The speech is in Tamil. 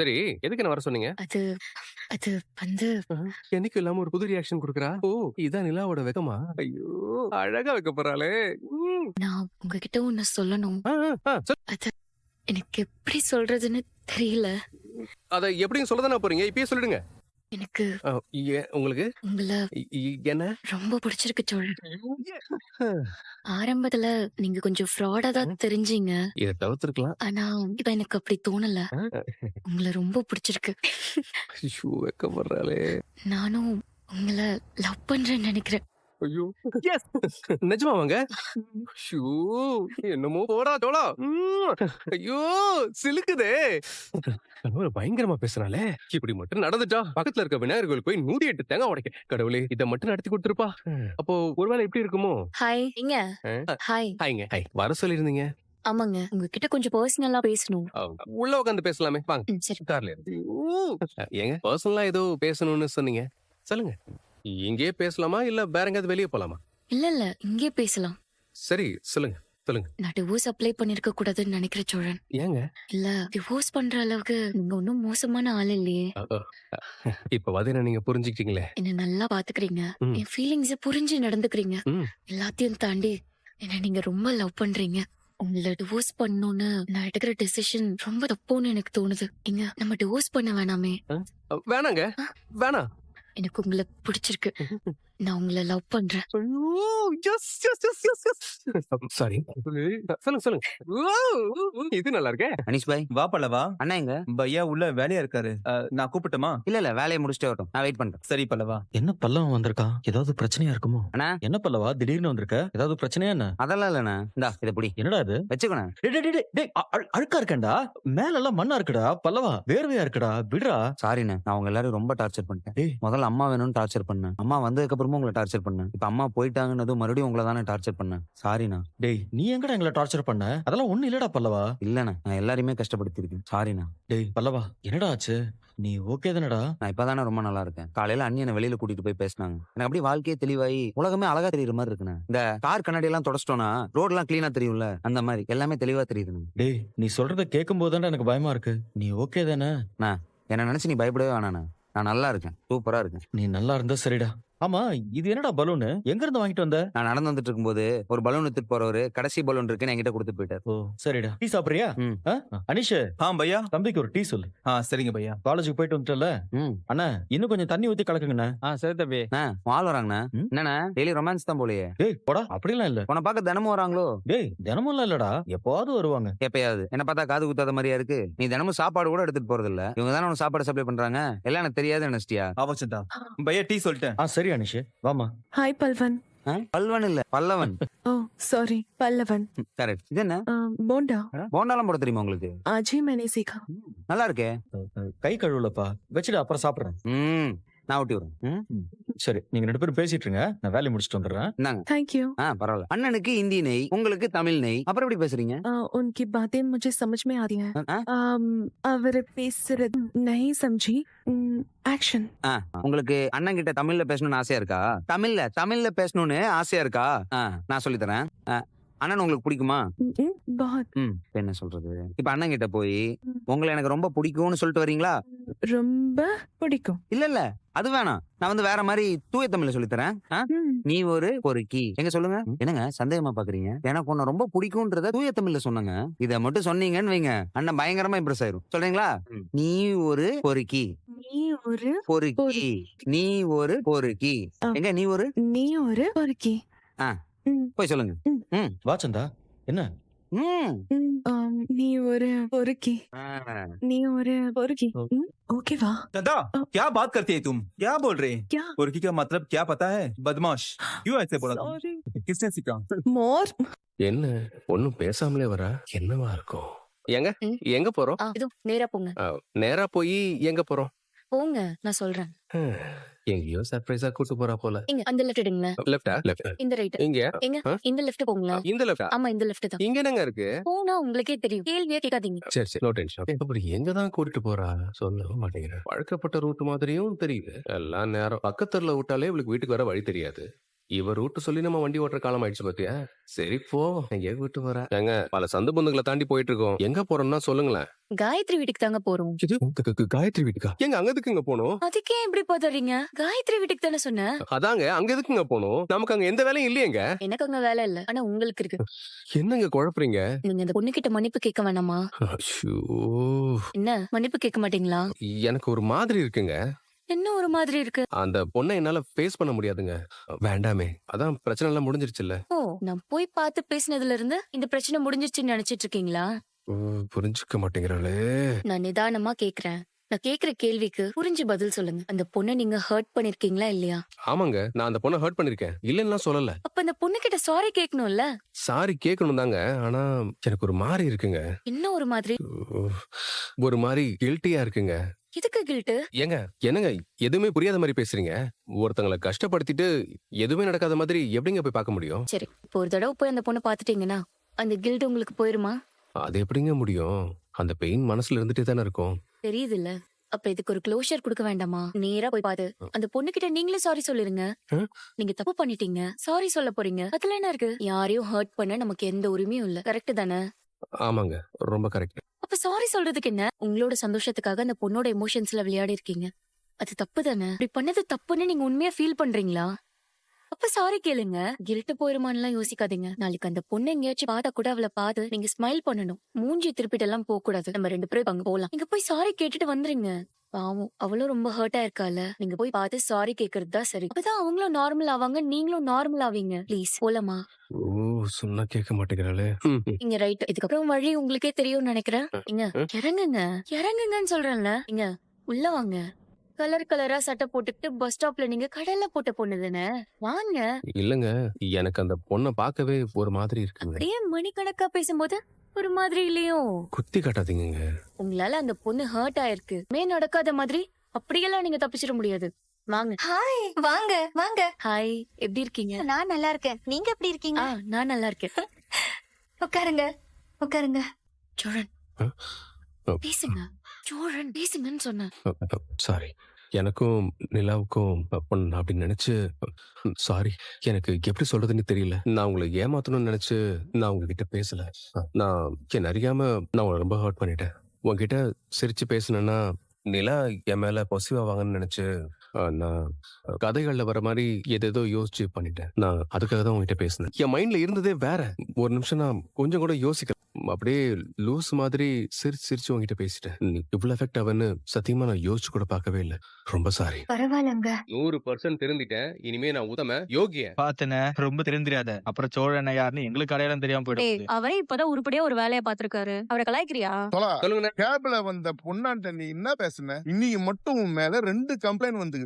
சரி, எதுக்கு என்ன வர சொன்னீங்க? அது அது வந்து என்னைக்கும் இல்லாம ஒரு புது ரியாக்ஷன் குடுக்குறா. ஓ! இதான் நிலாவோட வெக்கமா? ஐயோ! அழகா வைக்க போறாளே! ம். நான் உங்ககிட்ட ஒண்ணு சொல்லணும். ஆ, ஆ, ஆ. அது எனக்கு எப்படி சொல்றதுன்னு தெரியல. அத எப்படியும் சொல்ல தானே போறீங்க. இப்பயே சொல்லிடுங்க. எனக்கு அ உங்களுக்கு உங்கள என்ன? ரொம்ப பிடிச்சிருக்கு தோழன். அ. ஆரம்பத்துல நீங்க கொஞ்சம் ஃப்ராடா தான் தெரிஞ்சீங்க. இத தவிர்த்திருக்கலாம். ஆனா இப்ப எனக்கு அப்படி தோணல. அ. உங்கள ரொம்ப பிடிச்சிருக்கு. ஐயோ! வெக்கப்படுறாளே! நானும் உங்கள லவ் பண்றேன்னு நெனைக்கிறேன். ஐயோ! எஸ்! நிஜமாவாங்க? ஷூ! என்னமோ போடா தோழா! ஐயோ! சிலுக்குதே! கனவுல பயங்கரமா பேசுறாளே! இப்படி மட்டும் நடந்துட்டா, பக்கத்துல இருக்க விநாயகர் கோயிலுக்கு போய் 108 தேங்காய் உடைக்க. கடவுளே! இத மட்டும் நடத்தி குடுத்துருப்பா. அப்போ ஒருவேளை எப்படி இருக்குமோ? ஹாய். எங்க? அ. ஹாய். ஹாய்ங்க. ஹாய். வர சொல்லியிருந்தீங்க. ஆமாங்க. உங்ககிட்ட கொஞ்சம் பர்சனலா பேசணும். அ உள்ள உட்கார்ந்து பேசலாமே. வாங்க. சரி. கார்ல ஏறுங்க. ஏங்க பர்சனலா ஏதோ பேசணும்னு சொன்னீங்க. சொல்லுங்க. இங்கேயே பேசலாமா? இல்ல வேற எங்கயாவது வெளிய போலாமா? இல்ல. இங்கே பேசலாம். சரி, சொல்லுங்க. சொல்லுங்க. நான் டிவோர்ஸ் அப்ளை பண்ணிருக்க கூடாதுன்னு நினைக்கிறேன் சோழன். ஏங்க? இல்ல டிவோர்ஸ் பண்ற அளவுக்கு நீங்க ஒன்னும் மோசமான ஆள் இல்லையே. அ, அ, இப்ப வதைன நீங்க புரிஞ்சுக்கிட்டீங்களே. என்ன நல்லா பாத்துக்கிறீங்க. ம். என் ஃபீலிங்ஸ புரிஞ்சு நடந்துக்கிறீங்க. ம். எல்லாத்தையும் தாண்டி என்ன நீங்க ரொம்ப லவ் பண்றீங்க. உங்களை டிவோர்ஸ் பண்ணணும்னு நான் எடுக்கிற டெசிஷன் ரொம்ப தப்புன்னு எனக்கு தோணுது. இங்க நம்ம டிவோர்ஸ் பண்ண வேணாமே. வேணாங்க. வேணாம். எனக்கு உங்களை பிடிச்சிருக்கு. நான் உங்களை லவ் பண்றேன். ஐயோ! Yes, yes, yes, yes, yes. Sorry. சொல்லுங்க, சொல்லுங்க. இது நல்லா இருக்கே. அனிஷ் பாய் வா பல்லவா. அண்ணா எங்க? பையா உள்ள வேலையா இருக்காரு. நான் கூப்பிட்டுமா? இல்ல வேலையை முடிச்சுட்டே வரட்டும், நான் வெயிட் பண்றேன். சரி பல்லவா. என்ன பல்லவன் வந்திருக்கான்? ஏதாவது பிரச்சனையா இருக்குமோ? அண்ணா என்ன பல்லவா திடீர்னு வந்திருக்க? ஏதாவது பிரச்சனையா என்ன? அதெல்லாம் இல்லண்ணா, இந்தா இதை பிடி என்னடா இது? வச்சுக்கோண்ணா. டேய், டேய், டேய், டேய், அழுக்கா இருக்கேன்டா. மேல எல்லாம் மண்ணா இருக்குடா. பல்லவா வேர்வையா இருக்குடா. விடுறா. சாரிண்ணா, நான் உங்க எல்லாரும் ரொம்ப டார்ச்சர் பண்ணிட்டேன். டேய். முதல்ல அம்மா வேணும்னு டார்ச்சர் பண்ணேன், அம்மா வந்ததுக்கு அப்புறமும் உங்களை டார்ச்சர் பண்ணேன், இப்ப அம்மா போயிட்டாங்கன்னதும் மறுபடியும் உங்களை தானே டார்ச்சர் பண்ணேன். சாரிண்ணா. டேய், நீ எங்கடா எங்களை டார்ச்சர் பண்ண? அதெல்லாம் ஒண்ணு இல்லடா பல்லவா. இல்லண்ணா, நான் எல்லாரையுமே கஷ்டப்படுத்திருக்கேன். சாரிண்ணா. டேய் பல்லவா, என்னடா ஆச்சு? நீ ஓகே தானடா? நான் இப்பதானே ரொம்ப நல்லா இருக்கேன். காலையில அண்ணி என்னை வெளியில கூட்டிட்டு போய் பேசினாங்க. எனக்கு அப்படியே வாழ்க்கையே தெளிவாயி உலகமே அழகா தெரியுற மாதிரி இருக்குண்ணா. இந்த கார் கண்ணாடி எல்லாம் தொடச்சிட்டோம்னா ரோட் எல்லாம் கிளீனா தெரியும்ல, அந்த மாதிரி எல்லாமே தெளிவா தெரியுதுண்ணா. டேய், நீ சொல்றத கேட்கும் போதுதான்டா எனக்கு பயமா இருக்கு. நீ ஓகே தானே? என்ன நினைச்சு நீ பயப்படவே வேணாண்ணா. நான் நல்லா இருக்கேன், சூப்பரா இருக்கேன். நீ நல்லா இருந்தா சரிடா. ஆமா, இது என்னடா பலூனு? எங்க இருந்து வாங்கிட்டு வந்த? நான் நடந்து வந்துட்டு இருக்கும்போது ஒரு பலூன் எடுத்துட்டு போறவரு கடைசி பலூன் இருக்குன்னு என்கிட்ட கொடுத்து போயிட்டார். ஓ சரிடா. டீ சாப்பிடுறியா? ம். அனிஷ், பையா. தம்பிக்கு ஒரு டீ சொல்லு. சரிங்க பையா. காலேஜுக்கு போயிட்டு வந்துட்டல? ம். அண்ணா இன்னும் கொஞ்சம் தண்ணி ஊத்தி கலக்குங்கண்ணா. சரி தம்பி. ஆள் வராங்கண்ணா. ம். என்னண்ணா டெய்லி ரொமான்ஸ் தான் போலயே. டேய் போடா, அப்படிலாம் இல்ல. உன்னை பார்க்க தினமும் வராங்களோ? டேய் தினமும் இல்லடா, எப்பவாவது வருவாங்க. எப்பயாவது. என்ன பார்த்தா காது குத்தாத மாதிரியா இருக்கு? நீ தினமும் சாப்பாடு கூட எடுத்துட்டு போறது இல்ல. இவங்க தானே உனக்கு சாப்பாடு சப்ளை பண்றாங்க. எல்லாம் எனக்கு தெரியாது நினைச்சிட்டியா? அவச்சதா. பையா டீ சொல்லிட்டேன். சரி அனிஷ், வாமா. हाय पलवन। பல்வன் இல்ல, Pallavan. Oh sorry Pallavan. Correct. இது என்ன बोंडा போண்டாலாம் போட தெரியுமா உங்களுக்கு? आज ही मैंने सीखा। நல்லா இருக்கே. கை கழுவலப்பா, வச்சுட்டு அப்புறம் சாப்பிடுறேன். ம், நான் ஊட்டி விடுறேன். சரி, நீங்க 2 பேரும் பேசிட்டு இருங்க, நான் வேலையை முடிச்சுட்டு வந்துடுறேன். இந்தாங்க. Thank you. பரவாயில்ல. அண்ணனுக்கு ஹிந்தி நெய், உங்களுக்கு தமிழ் நெய், அப்புறம் எப்படி பேசுறீங்க? उनकी बातें मुझे समझ में आती हैं। ஆ? அவர் பேசுறது नहीं समझी। एक्शन। உங்களுக்கு அண்ணன் கிட்ட தமிழ்ல பேசணும்னு ஆசையா இருக்கா? தமிழ்ல பேசணும்னு ஆசையா இருக்கா? நான் சொல்லி தரேன். அண்ணன் உங்களுக்கு பிடிக்குமா? बहुत। என்ன சொல்றது? இப்ப அண்ணன் கிட்ட போய் உங்களை எனக்கு ரொம்ப பிடிக்கும்னு சொல்லிட்டு வரீங்களா? ரொம்ப பிடிக்கும்। இல்ல அது வேணாம். நான் வந்து வேற மாதிரி தூய தமிழ்ல சொல்லி தரேன். நீ ஒரு பொறுக்கி. எங்க சொல்லுங்க. என்னங்க சந்தேகமா பாக்குறீங்க? எனக்கு உன்னை ரொம்ப பிடிக்கும்ன்றத தூய தமிழ்ல சொன்னங்க. இத மட்டும் சொன்னீங்கன்னு வைங்க, அண்ணன் பயங்கரமா இம்ப்ரெஸ் ஆயிரும். சொல்றீங்களா? நீ ஒரு பொறுக்கி. நீ ஒரு பொறுக்கி. நீ ஒரு பொறுக்கி. எங்க நீ ஒரு பொறுக்கி। போய் சொல்லுங்க. வா சந்தா. என்ன? நீ ஒரு பொறுக்கி। நீ ஒரு பொறுக்கி। ओके वाह। दादा क्या बात करती है तुम? क्या बोल रहे? क्या? पुरकी का मतलब क्या पता है? बदमाश। क्यों ऐसे बोला तुम? Sorry। किसने सिखा? मोर। என்ன ஒண்ணும் பேசாமலே வரா? என்னவா இருக்கும்? எங்க எங்க போறோம்? இதோ நேரா போங்க. நேரா போய் எங்க போறோம்? போங்க, நான் சொல்றேன். எங்கேயோ சர்ப்ரைஸா கூட்டு போறா போல. இங்க அந்த லெஃப்ட் எடுங்க. லெஃப்டா? லெஃப்ட். இந்த ரைட். இங்க எங்க இந்த லெஃப்ட் போங்களா? இந்த லெஃப்டா? ஆமா இந்த லெஃப்ட் தான். இங்க என்னங்க இருக்கு? போனா உங்களுக்கே தெரியும், கேள்வியே கேட்காதீங்க. சரி நோ டென்ஷன். அப்படி எங்க தான் கூட்டிட்டு போறா சொல்லவும் மாட்டேங்கிறேன். பழக்கப்பட்ட ரூட் மாதிரியும் தெரியுது. எல்லாம் நேரம் பக்கத்துல விட்டாலே இவளுக்கு வீட்டுக்கு வர வழி தெரியாது. இவ ரூட் சொல்லி நம்ம வண்டி ஓட்டுற காலம் ஆயிடுச்சு பாத்தியா. சரி போ, எங்கேயோ விட்டு வர. ஏங்க பல சந்து பந்துங்களை தாண்டி போயிட்டு இருக்கோம். எங்க போறோம்னா சொல்லுங்களேன். காயத்ரி வீட்டுக்கு தாங்க போறோம். இது காயத்ரி வீட்டுக்கா? எங்க அங்க எதுக்குங்க போனோம்? அதுக்கே எப்படி பதறீங்க? காயத்ரி வீட்டுக்கு தானே சொன்னேன். அதாங்க அங்க எதுக்குங்க போனோம்? நமக்கு அங்க எந்த வேலையும் இல்லையேங்க. எனக்கு அங்க வேலை இல்ல, ஆனா உங்களுக்கு இருக்கு. என்னங்க குழப்பறீங்க? நீங்க அந்த பொண்ணு கிட்ட மன்னிப்பு கேட்க வேணாமா? ஐயோ, என்ன மன்னிப்பு கேட்க மாட்டீங்களா? எனக்கு ஒரு மாதிரி இருக்குங்க. என்ன ஒரு மாதிரி இருக்கு? அந்த பொண்ணை என்னால ஃபேஸ் பண்ண முடியாதுங்க. வேண்டாமே, அதான் பிரச்சனை எல்லாம் முடிஞ்சிருச்சுல்ல. ஓ, நான் போய் பார்த்து பேசினதுல இருந்து இந்த பிரச்சனை முடிஞ்சிருச்சுன்னு நினைச்சிட்டு இருக்கீங்களா? புரிஞ்சுக்க மாட்டேங்கிறாளே. நான் நிதானமா கேக்குறேன். நான் கேக்குற கேள்விக்கு புரிஞ்சு பதில் சொல்லுங்க. அந்த பொண்ணை நீங்க ஹர்ட் பண்ணிருக்கீங்களா இல்லையா? ஆமாங்க, நான் அந்த பொண்ணை ஹர்ட் பண்ணிருக்கேன், இல்லன்னா சொல்லல. அப்ப அந்த பொண்ணு கிட்ட சாரி கேட்கணும்ல? சாரி கேட்கணும் தாங்க, ஆனா எனக்கு ஒரு மாதிரி இருக்குங்க. என்ன ஒரு மாதிரி? ஒரு மாதிரி கில்ட்டியா இருக்குங்க. எதுக்கு கில்ட்டு? ஏங்க என்னங்க எதுவுமே புரியாத மாதிரி பேசுறீங்க? ஒருத்தங்களை கஷ்டப்படுத்திட்டு எதுவுமே நடக்காத மாதிரி எப்படிங்க போய் பார்க்க முடியும்? சரி, இப்போ ஒரு தடவை போய் அந்த பொண்ணை பாத்துட்டீங்கன்னா அந்த கில்ட் உங்களுக்கு போயிருமா? அது எப்படிங்க முடியும்? அந்த பெயின் மனசுல இருந்துட்டே தானே இருக்கும். தெரியுது இல்ல? அப்ப இதுக்கு ஒரு க்ளோஷர் கொடுக்க வேண்டாமா? நேரா போய் பாத்து அந்த பொண்ணு கிட்ட நீங்களே சாரி சொல்லிருங்க. நீங்க தப்பு பண்ணிட்டீங்க, சாரி சொல்ல போறீங்க, அதுல என்ன இருக்கு? யாரையும் ஹர்ட் பண்ண நமக்கு எந்த உரிமையும் இல்ல, கரெக்ட் தானே? ஆமாங்க, ரொம்ப கரெக்ட். அப்ப சாரி சொல்றதுக்கு என்ன? உங்களோட சந்தோஷத்துக்காக அந்த பொண்ணோட எமோஷன்ஸ்ல விளையாடி இருக்கீங்க, அது தப்பு தானே? இப்படி பண்ணது தப்புன்னு நீங்க உண்மையா ஃபீல் பண்றீங்களா? அப்ப சாரி கேளுங்க. கில்ட்டு போயிருமான்லாம் யோசிக்காதீங்க. நாளைக்கு அந்த பொண்ணு எங்கேயாச்சும் பார்த்தா கூட அவளை பார்த்து நீங்க ஸ்மைல் பண்ணணும். மூஞ்சி திருப்பிட்டு எல்லாம் போக கூடாது. நம்ம 2 பேரும் அங்க போலாம். நீங்க போய் சாரி கேட்டுட்டு வந்துருங்க. பாவம், அவளும் ரொம்ப ஹர்ட் ஆயிருக்கால. நீங்க போய் பார்த்து சாரி கேக்குறது தான் சரி. அப்பதான் அவங்களும் நார்மல் ஆவாங்க, நீங்களும் நார்மல் ஆவீங்க. ப்ளீஸ் போலாமா? ஓ, சொன்னா கேட்க மாட்டேங்கிறாளே. இங்க ரைட். இதுக்கப்புறம் வழி உங்களுக்கே தெரியும்னு நினைக்கிறேன். இங்க இறங்குங்க, இறங்குங்கன்னு சொல்றேன்ல. இங்க உள்ள வாங்க. கலர் கலரா சட்டை போட்டுக்கிட்டு பஸ் ஸ்டாப்ல நீங்க கடல்ல போட்ட பொண்ணு தானே? வாங்க. இல்லங்க, எனக்கு அந்த பொண்ணை பார்க்கவே ஒரு மாதிரி இருக்குங்க. அப்படியே மணிக்கணக்கா பேசும்போது ஒரு மாதிரி இல்லையோ? குத்தி காட்டாதீங்க. உங்களால அந்த பொண்ணு ஹர்ட் ஆயிருக்கு, நடக்காத மாதிரி அப்படியெல்லாம் நீங்க தப்பிச்சிட முடியாது. வாங்க. ஹாய், வாங்க வாங்க. ஹாய், எப்படி இருக்கீங்க? நான் நல்லா இருக்கேன். நீங்க எப்படி இருக்கீங்க? நான் நல்லா இருக்கேன். உட்காருங்க உட்காருங்க. சோழன் பேசுங்க. சோழன் பேசுங்கன்னு சொன்னேன். சாரி, எனக்கும் நிலாவுக்கும் பொண்ணு அப்படின்னு நினைச்சு சாரி. எனக்கு எப்படி சொல்றதுன்னு தெரியல. நான் உங்களை ஏமாத்தணும்னு நினைச்சு நான் உங்ககிட்ட பேசல. நான் என்ன அறியாம நான் உங்களை ரொம்ப ஹர்ட் பண்ணிட்டேன். உங்ககிட்ட சிரிச்சு பேசினேன்னா நிலா என் மேல பொசிவாவாங்கன்னு நினைச்சு நான் கதைகள்ல வர மாதிரி எதேதோ யோசிச்சு பண்ணிட்டேன். நான் அதுக்காக தான் உங்ககிட்ட பேசினேன். என் மைண்ட்ல இருந்ததே வேற. ஒரு நிமிஷம் நான் கொஞ்சம் கூட யோசிக்க, அப்படியே லூஸ் மாதிரி சிரிச்சு சிரிச்சு உங்ககிட்ட பேசிட்டேன். இவ்வளவு எஃபெக்ட் ஆகுன்னு சத்தியமா நான் யோசிச்சு கூட பார்க்கவே இல்லை. ரொம்ப சாரி. பரவாயில்லங்க. 100% திருந்திட்டேன். இனிமே நான் உத்தம யோகிய. பாத்தன ரொம்ப தெரிஞ்சிராத, அப்புறம் சோழன் யாருன்னு எங்களுக்கு அடையாளம் தெரியாம போயிடும். அவரே இப்பதான் உருப்படியா ஒரு வேலையை பாத்துருக்காரு. அவரை கலாய்க்கிறியா? சொல்லுங்க. கேப்ல வந்த பொண்ணாண்ட நீ என்ன பேசுன? இன்னைக்கு மட்டும் உன் மேல 2 கம்ப்ளைண்ட் வந்துக்குது.